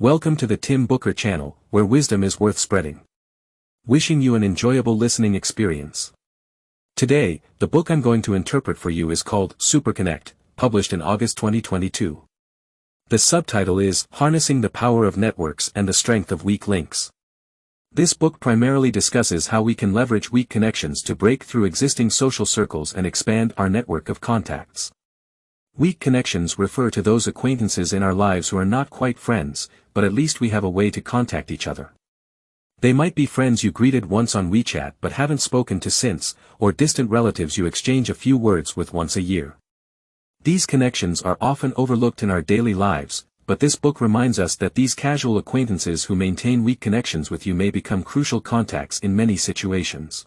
Welcome to the Tim Booker channel, where wisdom is worth spreading. Wishing you an enjoyable listening experience. Today, the book I'm going to interpret for you is called Superconnect, published in August 2022. The subtitle is Harnessing the Power of Networks and the Strength of Weak Links. This book primarily discusses how we can leverage weak connections to break through existing social circles and expand our network of contacts. Weak connections refer to those acquaintances in our lives who are not quite friends, but at least we have a way to contact each other. They might be friends you greeted once on WeChat but haven't spoken to since, or distant relatives you exchange a few words with once a year. These connections are often overlooked in our daily lives, but this book reminds us that these casual acquaintances who maintain weak connections with you may become crucial contacts in many situations.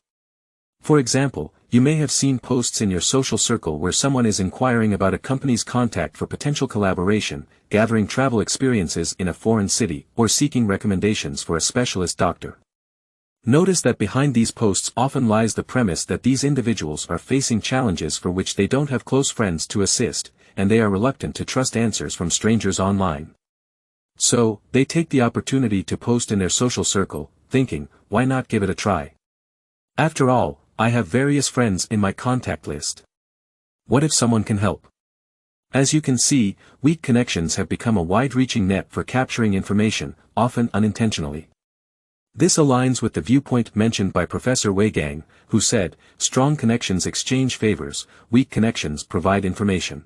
For example, you may have seen posts in your social circle where someone is inquiring about a company's contact for potential collaboration, gathering travel experiences in a foreign city, or seeking recommendations for a specialist doctor. Notice that behind these posts often lies the premise that these individuals are facing challenges for which they don't have close friends to assist, and they are reluctant to trust answers from strangers online. So, they take the opportunity to post in their social circle, thinking, why not give it a try? After all, I have various friends in my contact list. What if someone can help? As you can see, weak connections have become a wide-reaching net for capturing information, often unintentionally. This aligns with the viewpoint mentioned by Professor Wei Gang, who said, strong connections exchange favors, weak connections provide information.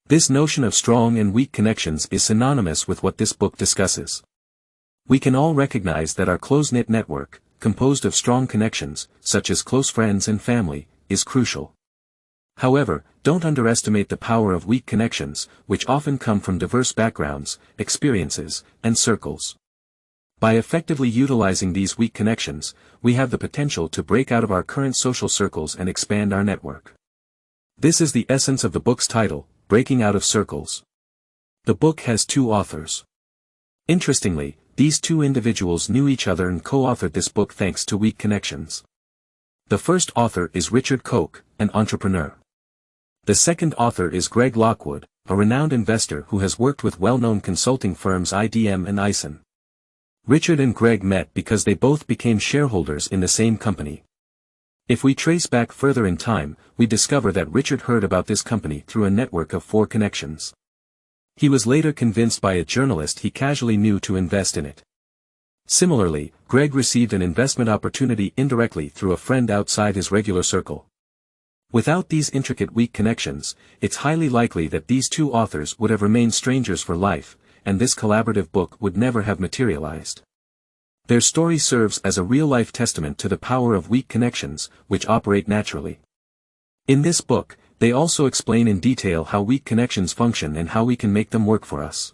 This notion of strong and weak connections is synonymous with what this book discusses. We can all recognize that our close-knit network, composed of strong connections, such as close friends and family, is crucial. However, don't underestimate the power of weak connections, which often come from diverse backgrounds, experiences, and circles. By effectively utilizing these weak connections, we have the potential to break out of our current social circles and expand our network. This is the essence of the book's title, Breaking Out of Circles. The book has two authors. Interestingly, these two individuals knew each other and co-authored this book thanks to weak connections. The first author is Richard Koch, an entrepreneur. The second author is Greg Lockwood, a renowned investor who has worked with well-known consulting firms IBM and Eisen. Richard and Greg met because they both became shareholders in the same company. If we trace back further in time, we discover that Richard heard about this company through a network of 4 connections. He was later convinced by a journalist he casually knew to invest in it. Similarly, Greg received an investment opportunity indirectly through a friend outside his regular circle. Without these intricate weak connections, it's highly likely that these two authors would have remained strangers for life, and this collaborative book would never have materialized. Their story serves as a real-life testament to the power of weak connections, which operate naturally. In this book, they also explain in detail how weak connections function and how we can make them work for us.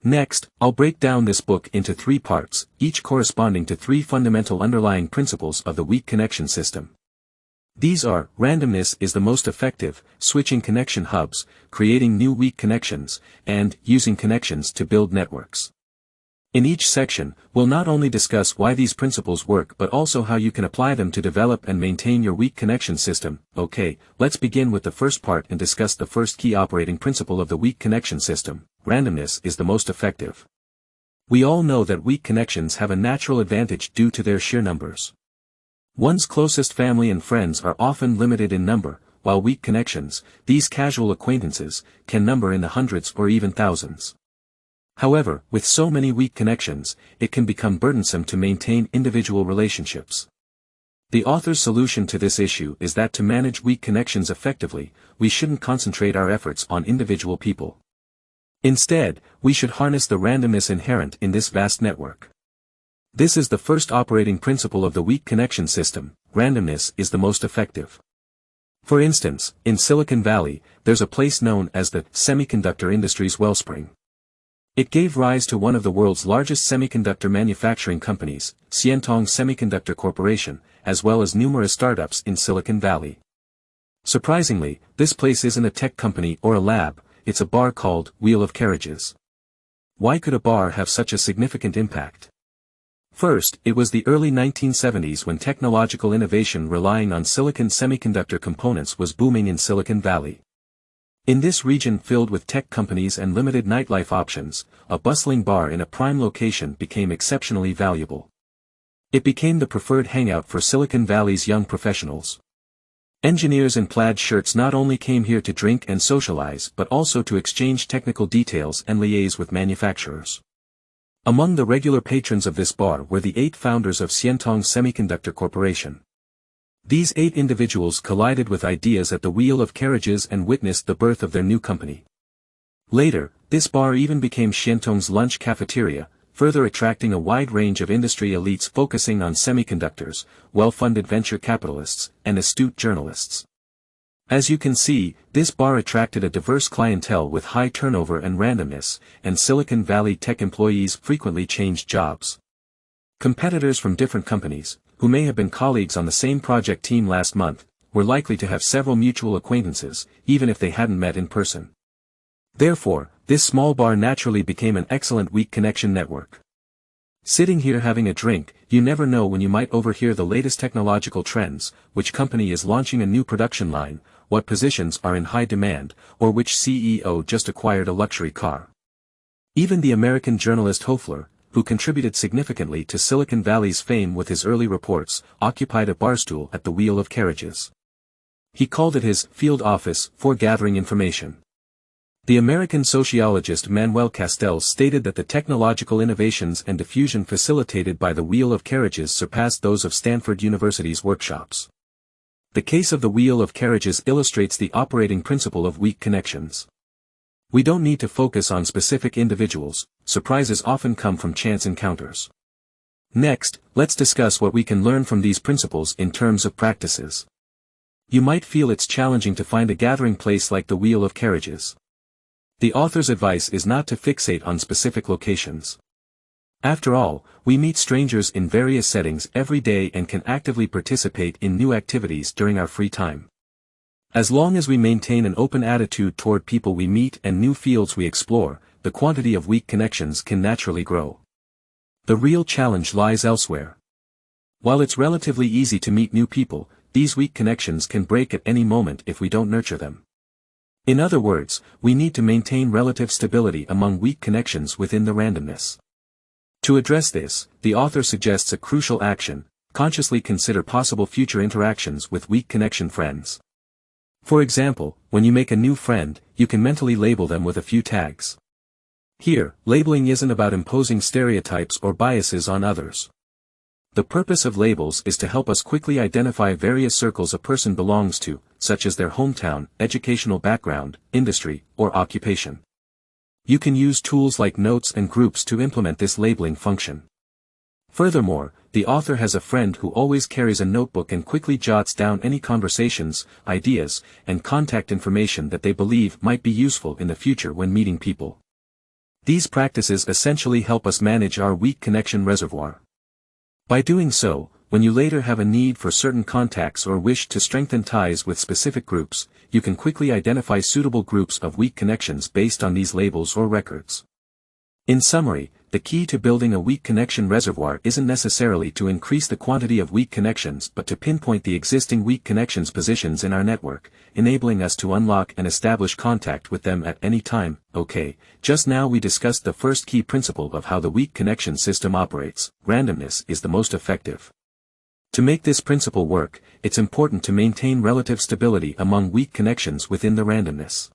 Next, I'll break down this book into 3 parts, each corresponding to 3 fundamental underlying principles of the weak connection system. These are, randomness is the most effective, switching connection hubs, creating new weak connections, and using connections to build networks. In each section, we'll not only discuss why these principles work but also how you can apply them to develop and maintain your weak connection system. Okay, let's begin with the first part and discuss the first key operating principle of the weak connection system. Randomness is the most effective. We all know that weak connections have a natural advantage due to their sheer numbers. One's closest family and friends are often limited in number, while weak connections, these casual acquaintances, can number in the hundreds or even thousands. However, with so many weak connections, it can become burdensome to maintain individual relationships. The author's solution to this issue is that to manage weak connections effectively, we shouldn't concentrate our efforts on individual people. Instead, we should harness the randomness inherent in this vast network. This is the first operating principle of the weak connection system. Randomness is the most effective. For instance, in Silicon Valley, there's a place known as the semiconductor industry's wellspring. It gave rise to one of the world's largest semiconductor manufacturing companies, Scientong Semiconductor Corporation, as well as numerous startups in Silicon Valley. Surprisingly, this place isn't a tech company or a lab, it's a bar called Wheel of Carriages. Why could a bar have such a significant impact? First, it was the early 1970s when technological innovation relying on silicon semiconductor components was booming in Silicon Valley. In this region filled with tech companies and limited nightlife options, a bustling bar in a prime location became exceptionally valuable. It became the preferred hangout for Silicon Valley's young professionals. Engineers in plaid shirts not only came here to drink and socialize but also to exchange technical details and liaise with manufacturers. Among the regular patrons of this bar were the 8 founders of Xiantong Semiconductor Corporation. These 8 individuals collided with ideas at the wheel of carriages and witnessed the birth of their new company. Later, this bar even became Xiantong's lunch cafeteria, further attracting a wide range of industry elites focusing on semiconductors, well-funded venture capitalists, and astute journalists. As you can see, this bar attracted a diverse clientele with high turnover and randomness, and Silicon Valley tech employees frequently changed jobs. Competitors from different companies, who may have been colleagues on the same project team last month, were likely to have several mutual acquaintances, even if they hadn't met in person. Therefore, this small bar naturally became an excellent weak connection network. Sitting here having a drink, you never know when you might overhear the latest technological trends, which company is launching a new production line, what positions are in high demand, or which CEO just acquired a luxury car. Even the American journalist Hofler, who contributed significantly to Silicon Valley's fame with his early reports, occupied a barstool at the wheel of carriages. He called it his field office for gathering information. The American sociologist Manuel Castells stated that the technological innovations and diffusion facilitated by the wheel of carriages surpassed those of Stanford University's workshops. The case of the wheel of carriages illustrates the operating principle of weak connections. We don't need to focus on specific individuals, surprises often come from chance encounters. Next, let's discuss what we can learn from these principles in terms of practices. You might feel it's challenging to find a gathering place like the wheel of carriages. The author's advice is not to fixate on specific locations. After all, we meet strangers in various settings every day and can actively participate in new activities during our free time. As long as we maintain an open attitude toward people we meet and new fields we explore, the quantity of weak connections can naturally grow. The real challenge lies elsewhere. While it's relatively easy to meet new people, these weak connections can break at any moment if we don't nurture them. In other words, we need to maintain relative stability among weak connections within the randomness. To address this, the author suggests a crucial action: consciously consider possible future interactions with weak connection friends. For example, when you make a new friend, you can mentally label them with a few tags. Here, labeling isn't about imposing stereotypes or biases on others. The purpose of labels is to help us quickly identify various circles a person belongs to, such as their hometown, educational background, industry, or occupation. You can use tools like notes and groups to implement this labeling function. Furthermore, the author has a friend who always carries a notebook and quickly jots down any conversations, ideas, and contact information that they believe might be useful in the future when meeting people. These practices essentially help us manage our weak connection reservoir. By doing so, when you later have a need for certain contacts or wish to strengthen ties with specific groups, you can quickly identify suitable groups of weak connections based on these labels or records. In summary, the key to building a weak connection reservoir isn't necessarily to increase the quantity of weak connections but to pinpoint the existing weak connections positions in our network, enabling us to unlock and establish contact with them at any time. Okay, just now we discussed the first key principle of how the weak connection system operates: randomness is the most effective. To make this principle work, it's important to maintain relative stability among weak connections within the randomness.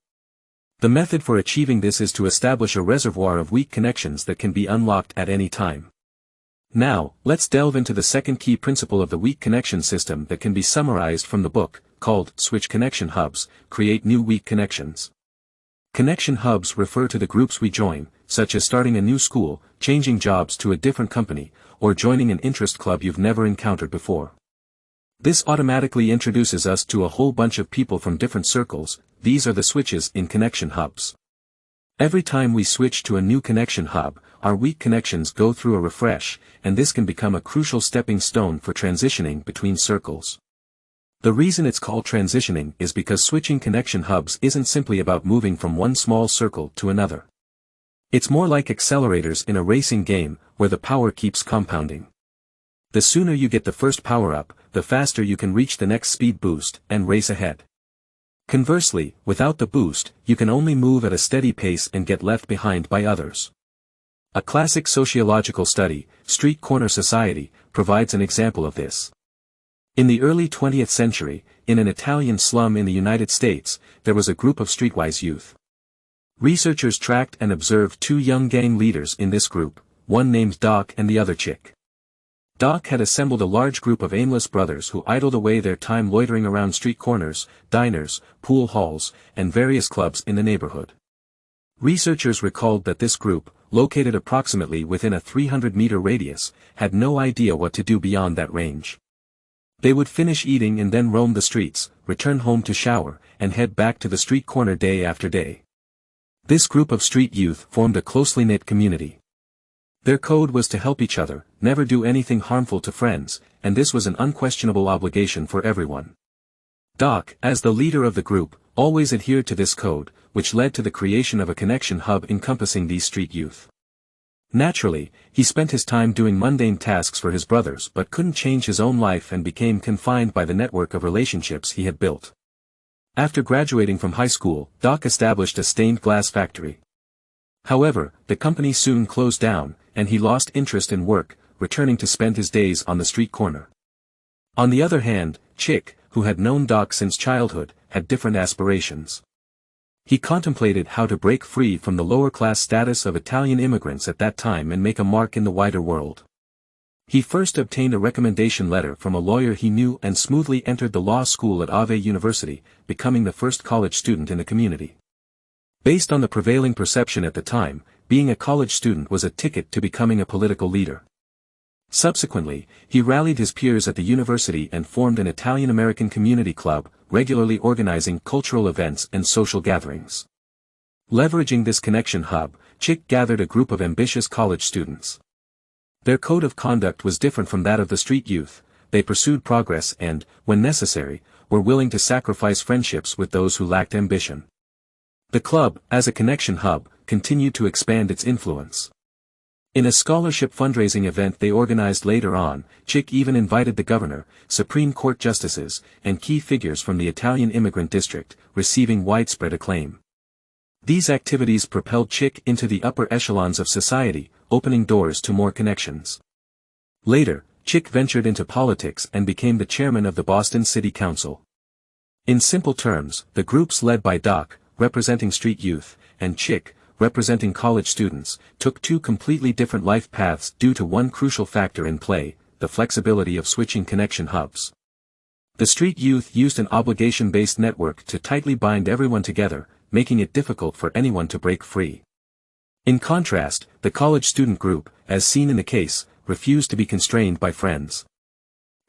The method for achieving this is to establish a reservoir of weak connections that can be unlocked at any time. Now, let's delve into the second key principle of the weak connection system that can be summarized from the book, called Switch Connection Hubs: Create New Weak Connections. Connection hubs refer to the groups we join, such as starting a new school, changing jobs to a different company, or joining an interest club you've never encountered before. This automatically introduces us to a whole bunch of people from different circles. These are the switches in connection hubs. Every time we switch to a new connection hub, our weak connections go through a refresh, and this can become a crucial stepping stone for transitioning between circles. The reason it's called transitioning is because switching connection hubs isn't simply about moving from one small circle to another. It's more like accelerators in a racing game, where the power keeps compounding. The sooner you get the first power up, the faster you can reach the next speed boost and race ahead. Conversely, without the boost, you can only move at a steady pace and get left behind by others. A classic sociological study, Street Corner Society, provides an example of this. In the early 20th century, in an Italian slum in the United States, there was a group of streetwise youth. Researchers tracked and observed two young gang leaders in this group, one named Doc and the other Chick. Doc had assembled a large group of aimless brothers who idled away their time loitering around street corners, diners, pool halls, and various clubs in the neighborhood. Researchers recalled that this group, located approximately within a 300-meter radius, had no idea what to do beyond that range. They would finish eating and then roam the streets, return home to shower, and head back to the street corner day after day. This group of street youth formed a closely knit community. Their code was to help each other, never do anything harmful to friends, and this was an unquestionable obligation for everyone. Doc, as the leader of the group, always adhered to this code, which led to the creation of a connection hub encompassing these street youth. Naturally, he spent his time doing mundane tasks for his brothers but couldn't change his own life and became confined by the network of relationships he had built. After graduating from high school, Doc established a stained glass factory. However, the company soon closed down, and he lost interest in work, returning to spend his days on the street corner. On the other hand, Chick, who had known Doc since childhood, had different aspirations. He contemplated how to break free from the lower-class status of Italian immigrants at that time and make a mark in the wider world. He first obtained a recommendation letter from a lawyer he knew and smoothly entered the law school at Ave University, becoming the first college student in the community. Based on the prevailing perception at the time, being a college student was a ticket to becoming a political leader. Subsequently, he rallied his peers at the university and formed an Italian-American community club, regularly organizing cultural events and social gatherings. Leveraging this connection hub, Chick gathered a group of ambitious college students. Their code of conduct was different from that of the street youth. They pursued progress and, when necessary, were willing to sacrifice friendships with those who lacked ambition. The club, as a connection hub, continued to expand its influence. In a scholarship fundraising event they organized later on, Chick even invited the governor, Supreme Court justices, and key figures from the Italian immigrant district, receiving widespread acclaim. These activities propelled Chick into the upper echelons of society, opening doors to more connections. Later, Chick ventured into politics and became the chairman of the Boston City Council. In simple terms, the groups led by Doc, representing street youth, and Chick, representing college students, took two completely different life paths due to one crucial factor in play, the flexibility of switching connection hubs. The street youth used an obligation-based network to tightly bind everyone together, making it difficult for anyone to break free. In contrast, the college student group, as seen in the case, refused to be constrained by friends.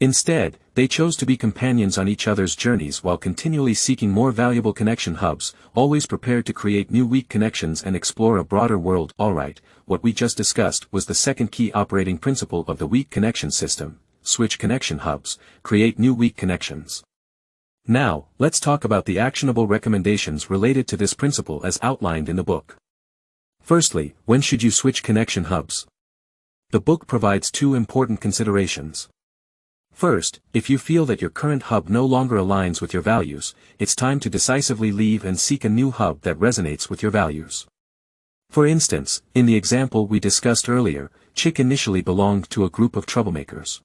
Instead, they chose to be companions on each other's journeys while continually seeking more valuable connection hubs, always prepared to create new weak connections and explore a broader world. Alright, what we just discussed was the second key operating principle of the weak connection system: switch connection hubs, create new weak connections. Now, let's talk about the actionable recommendations related to this principle as outlined in the book. Firstly, when should you switch connection hubs? The book provides two important considerations. First, if you feel that your current hub no longer aligns with your values, it's time to decisively leave and seek a new hub that resonates with your values. For instance, in the example we discussed earlier, Chick initially belonged to a group of troublemakers.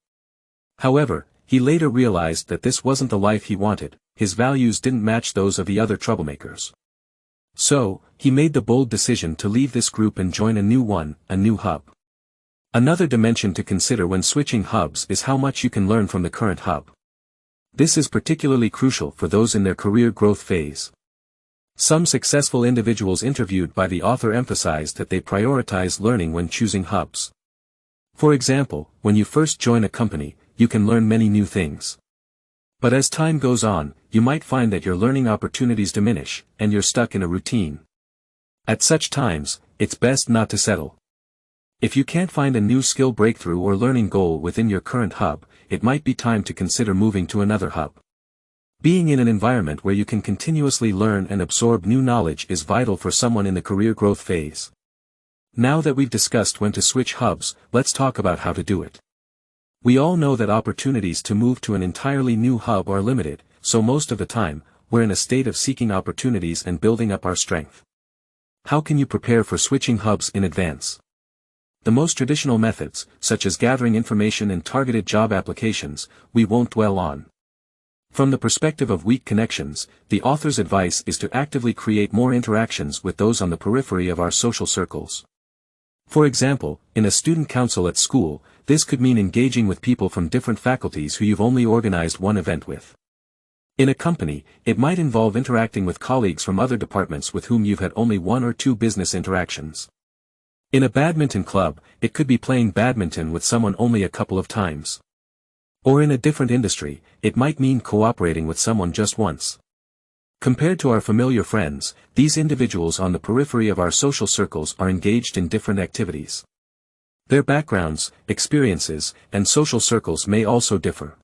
However, he later realized that this wasn't the life he wanted. His values didn't match those of the other troublemakers. So, he made the bold decision to leave this group and join a new hub. Another dimension to consider when switching hubs is how much you can learn from the current hub. This is particularly crucial for those in their career growth phase. Some successful individuals interviewed by the author emphasized that they prioritize learning when choosing hubs. For example, when you first join a company, you can learn many new things. But as time goes on, you might find that your learning opportunities diminish, and you're stuck in a routine. At such times, it's best not to settle. If you can't find a new skill breakthrough or learning goal within your current hub, it might be time to consider moving to another hub. Being in an environment where you can continuously learn and absorb new knowledge is vital for someone in the career growth phase. Now that we've discussed when to switch hubs, let's talk about how to do it. We all know that opportunities to move to an entirely new hub are limited, so most of the time, we're in a state of seeking opportunities and building up our strength. How can you prepare for switching hubs in advance? The most traditional methods, such as gathering information and targeted job applications, we won't dwell on. From the perspective of weak connections, the author's advice is to actively create more interactions with those on the periphery of our social circles. For example, in a student council at school, this could mean engaging with people from different faculties who you've only organized one event with. In a company, it might involve interacting with colleagues from other departments with whom you've had only one or two business interactions. In a badminton club, it could be playing badminton with someone only a couple of times. Or in a different industry, it might mean cooperating with someone just once. Compared to our familiar friends, these individuals on the periphery of our social circles are engaged in different activities. Their backgrounds, experiences, and social circles may also differ.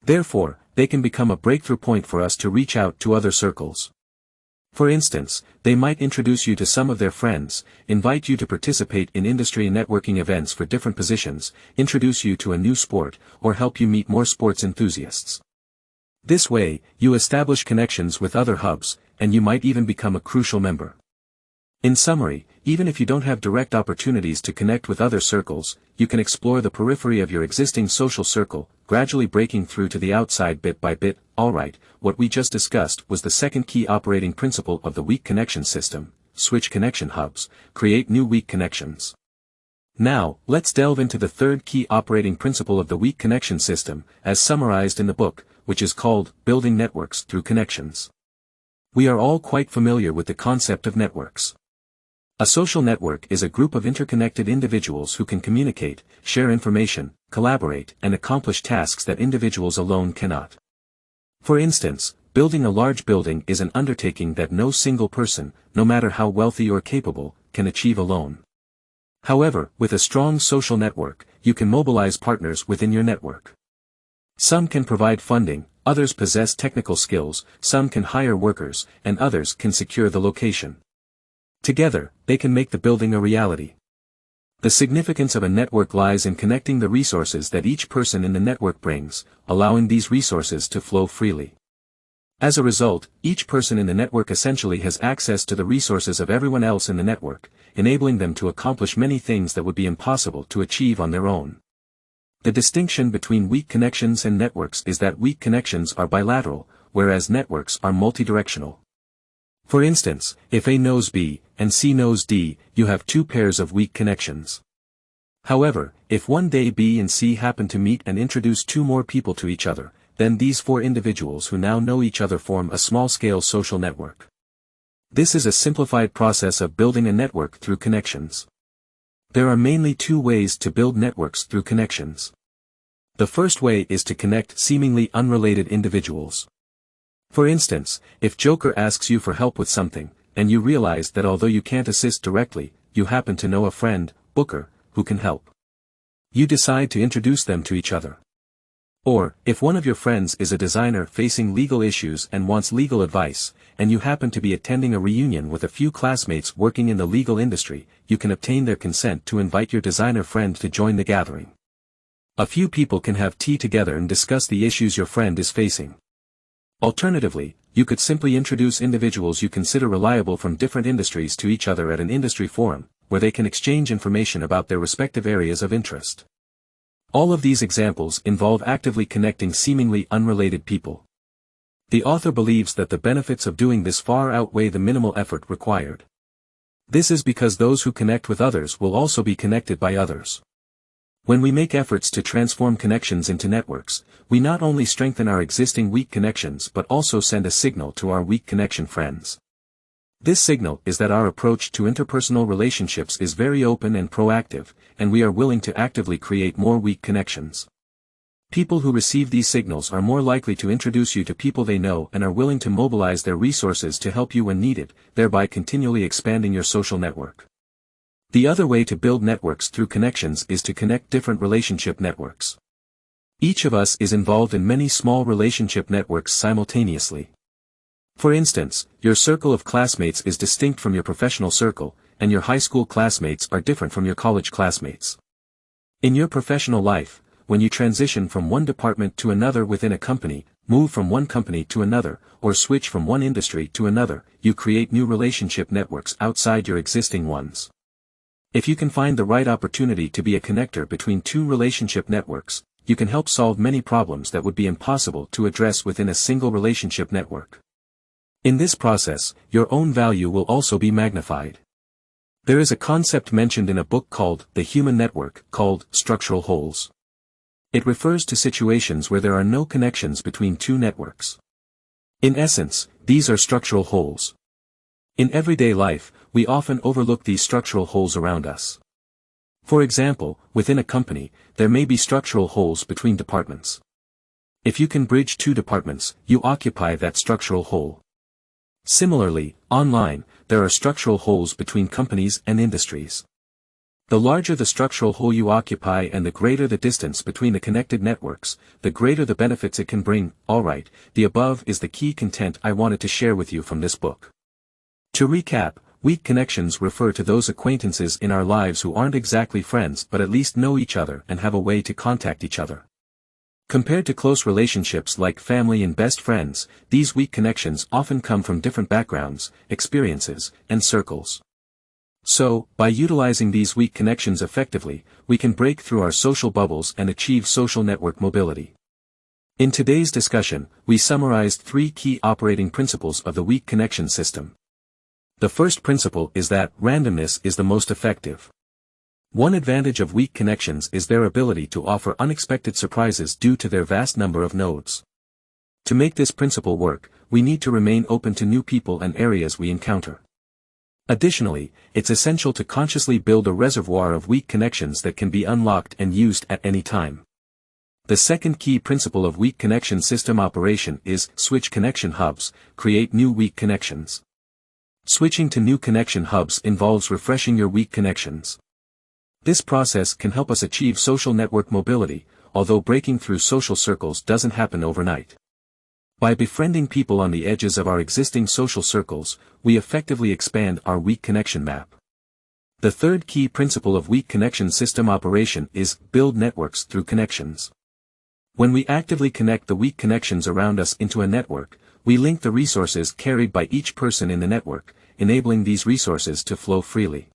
Therefore, they can become a breakthrough point for us to reach out to other circles. For instance, they might introduce you to some of their friends, invite you to participate in industry and networking events for different positions, introduce you to a new sport, or help you meet more sports enthusiasts. This way, you establish connections with other hubs, and you might even become a crucial member. In summary, even if you don't have direct opportunities to connect with other circles, you can explore the periphery of your existing social circle, gradually breaking through to the outside bit by bit. Alright, what we just discussed was the second key operating principle of the weak connection system: switch connection hubs, create new weak connections. Now, let's delve into the third key operating principle of the weak connection system, as summarized in the book, which is called building networks through connections. We are all quite familiar with the concept of networks. A social network is a group of interconnected individuals who can communicate, share information, collaborate, and accomplish tasks that individuals alone cannot. For instance, building a large building is an undertaking that no single person, no matter how wealthy or capable, can achieve alone. However, with a strong social network, you can mobilize partners within your network. Some can provide funding, others possess technical skills, some can hire workers, and others can secure the location. Together, they can make the building a reality. The significance of a network lies in connecting the resources that each person in the network brings, allowing these resources to flow freely. As a result, each person in the network essentially has access to the resources of everyone else in the network, enabling them to accomplish many things that would be impossible to achieve on their own. The distinction between weak connections and networks is that weak connections are bilateral, whereas networks are multidirectional. For instance, if A knows B, and C knows D, you have two pairs of weak connections. However, if one day B and C happen to meet and introduce two more people to each other, then these four individuals who now know each other form a small-scale social network. This is a simplified process of building a network through connections. There are mainly two ways to build networks through connections. The first way is to connect seemingly unrelated individuals. For instance, if Joker asks you for help with something, and you realize that although you can't assist directly, you happen to know a friend, Booker, who can help. You decide to introduce them to each other. Or, if one of your friends is a designer facing legal issues and wants legal advice, and you happen to be attending a reunion with a few classmates working in the legal industry, you can obtain their consent to invite your designer friend to join the gathering. A few people can have tea together and discuss the issues your friend is facing. Alternatively, you could simply introduce individuals you consider reliable from different industries to each other at an industry forum, where they can exchange information about their respective areas of interest. All of these examples involve actively connecting seemingly unrelated people. The author believes that the benefits of doing this far outweigh the minimal effort required. This is because those who connect with others will also be connected by others. When we make efforts to transform connections into networks, we not only strengthen our existing weak connections but also send a signal to our weak connection friends. This signal is that our approach to interpersonal relationships is very open and proactive, and we are willing to actively create more weak connections. People who receive these signals are more likely to introduce you to people they know and are willing to mobilize their resources to help you when needed, thereby continually expanding your social network. The other way to build networks through connections is to connect different relationship networks. Each of us is involved in many small relationship networks simultaneously. For instance, your circle of classmates is distinct from your professional circle, and your high school classmates are different from your college classmates. In your professional life, when you transition from one department to another within a company, move from one company to another, or switch from one industry to another, you create new relationship networks outside your existing ones. If you can find the right opportunity to be a connector between two relationship networks, you can help solve many problems that would be impossible to address within a single relationship network. In this process, your own value will also be magnified. There is a concept mentioned in a book called The Human Network, called structural holes. It refers to situations where there are no connections between two networks. In essence, these are structural holes. In everyday life, we often overlook these structural holes around us. For example, within a company, there may be structural holes between departments. If you can bridge two departments, you occupy that structural hole. Similarly, online, there are structural holes between companies and industries. The larger the structural hole you occupy and the greater the distance between the connected networks, the greater the benefits it can bring. Alright, the above is the key content I wanted to share with you from this book. To recap, weak connections refer to those acquaintances in our lives who aren't exactly friends but at least know each other and have a way to contact each other. Compared to close relationships like family and best friends, these weak connections often come from different backgrounds, experiences, and circles. So, by utilizing these weak connections effectively, we can break through our social bubbles and achieve social network mobility. In today's discussion, we summarized 3 key operating principles of the weak connection system. The first principle is that randomness is the most effective. One advantage of weak connections is their ability to offer unexpected surprises due to their vast number of nodes. To make this principle work, we need to remain open to new people and areas we encounter. Additionally, it's essential to consciously build a reservoir of weak connections that can be unlocked and used at any time. The second key principle of weak connection system operation is switch connection hubs, create new weak connections. Switching to new connection hubs involves refreshing your weak connections. This process can help us achieve social network mobility, although breaking through social circles doesn't happen overnight. By befriending people on the edges of our existing social circles, we effectively expand our weak connection map. The third key principle of weak connection system operation is build networks through connections. When we actively connect the weak connections around us into a network, we link the resources carried by each person in the network, enabling these resources to flow freely.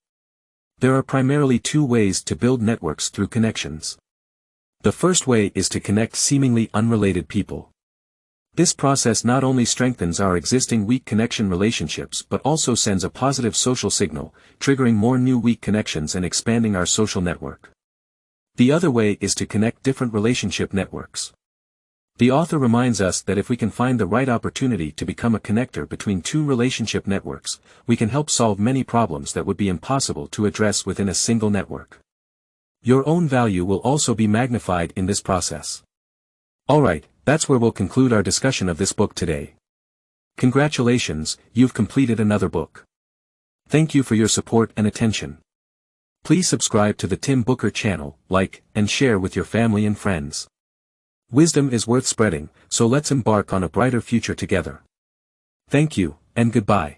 There are primarily 2 ways to build networks through connections. The first way is to connect seemingly unrelated people. This process not only strengthens our existing weak connection relationships but also sends a positive social signal, triggering more new weak connections and expanding our social network. The other way is to connect different relationship networks. The author reminds us that if we can find the right opportunity to become a connector between 2 relationship networks, we can help solve many problems that would be impossible to address within a single network. Your own value will also be magnified in this process. Alright, that's where we'll conclude our discussion of this book today. Congratulations, you've completed another book. Thank you for your support and attention. Please subscribe to the Tim Booker channel, like, and share with your family and friends. Wisdom is worth spreading, so let's embark on a brighter future together. Thank you, and goodbye.